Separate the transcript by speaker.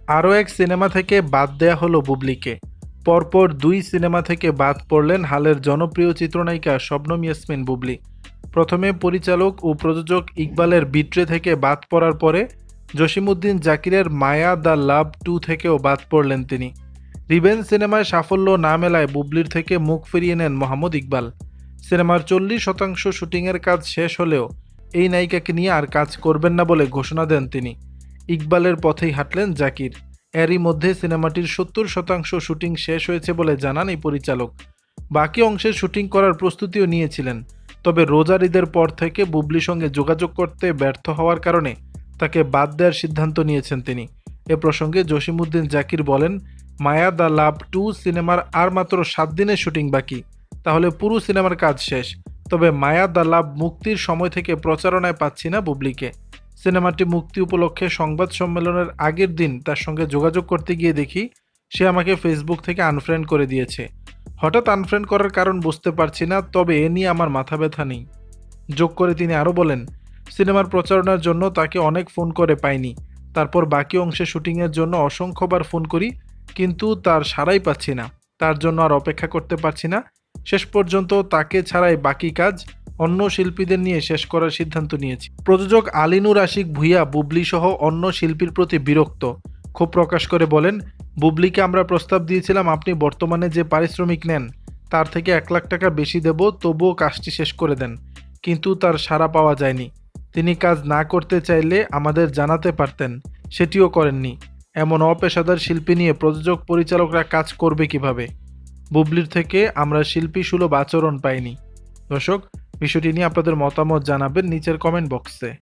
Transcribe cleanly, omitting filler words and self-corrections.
Speaker 1: আরও এক সিনেমা থেকে বাদ দেয়া হলো বুবলিকে। পরপর দুই সিনেমা থেকে বাদ পড়লেন হালের জনপ্রিয় চিত্রনায়িকা শবনম ইয়াসমিন বুবলি। প্রথমে পরিচালক ও প্রযোজক ইকবালের বিট্রে থেকে বাদ পড়ার পরে জসিমউদ্দিন জাকিরের মায়া দ্য লাভ 2 থেকেও বাদ পড়লেন তিনি। রিভেঞ্জ সিনেমায় সাফল্য না মেলায় বুবলির থেকে মুখ ফিরিয়ে নেন মোহাম্মদ ইকবাল। সিনেমার 40% শুটিংয়ের কাজ শেষ হলেও এই নায়িকাকে নিয়ে আর কাজ করবেন না বলে ঘোষণা দেন তিনি। ইকবালের পথেই হাঁটলেন জাকির। এরই মধ্যে সিনেমাটির 70% শুটিং শেষ হয়েছে বলে জানান এই পরিচালক। বাকি অংশের শুটিং করার প্রস্তুতিও নিয়েছিলেন, তবে রোজার ঈদের পর থেকে বুবলির সঙ্গে যোগাযোগ করতে ব্যর্থ হওয়ার কারণে তাকে বাদ দেওয়ার সিদ্ধান্ত নিয়েছেন তিনি। এ প্রসঙ্গে জসিমউদ্দিন জাকির বলেন, মায়া দ্য লাভ 2 সিনেমার আর মাত্র 7 দিনের শুটিং বাকি, তাহলে পুরো সিনেমার কাজ শেষ। তবে মায়া দ্য লাভ মুক্তির সময় থেকে প্রচারণায় পাচ্ছি না বুবলিকে। সিনেমাটি মুক্তি উপলক্ষে সংবাদ সম্মেলনের আগের দিন তার সঙ্গে যোগাযোগ করতে গিয়ে দেখি সে আমাকে ফেসবুক থেকে আনফ্রেন্ড করে দিয়েছে। হঠাৎ আনফ্রেন্ড করার কারণ বুঝতে পারছি না, তবে এ নিয়ে আমার মাথা ব্যথা নেই। যোগ করে তিনি আরও বলেন, সিনেমার প্রচারণার জন্য তাকে অনেক ফোন করে পাইনি, তারপর বাকি অংশে শুটিংয়ের জন্য অসংখ্যবার ফোন করি, কিন্তু তার সাড়াই পাচ্ছি না। তার জন্য আর অপেক্ষা করতে পারছি না। শেষ পর্যন্ত তাকে ছাড়াই বাকি কাজ অন্য শিল্পীদের নিয়ে শেষ করার সিদ্ধান্ত নিয়েছি। প্রযোজক আলিনুর আশিক ভূঁইয়া বুবলি সহ অন্য শিল্পীর প্রতি বিরক্ত, ক্ষোভ প্রকাশ করে বলেন, বুবলিকে আমরা প্রস্তাব দিয়েছিলাম আপনি বর্তমানে যে পারিশ্রমিক নেন তার থেকে 1 লাখ টাকা বেশি দেব, তবুও কাজটি শেষ করে দেন, কিন্তু তার সাড়া পাওয়া যায়নি। তিনি কাজ না করতে চাইলে আমাদের জানাতে পারতেন, সেটিও করেননি। এমন অপেশাদার শিল্পী নিয়ে প্রযোজক পরিচালকরা কাজ করবে কিভাবে? বুবলির থেকে আমরা শিল্পী সুলভ আচরণ পাইনি। দর্শক, বিষয়টি নিয়ে আপনাদের মতামত জানাবেন নিচের কমেন্ট বক্সে।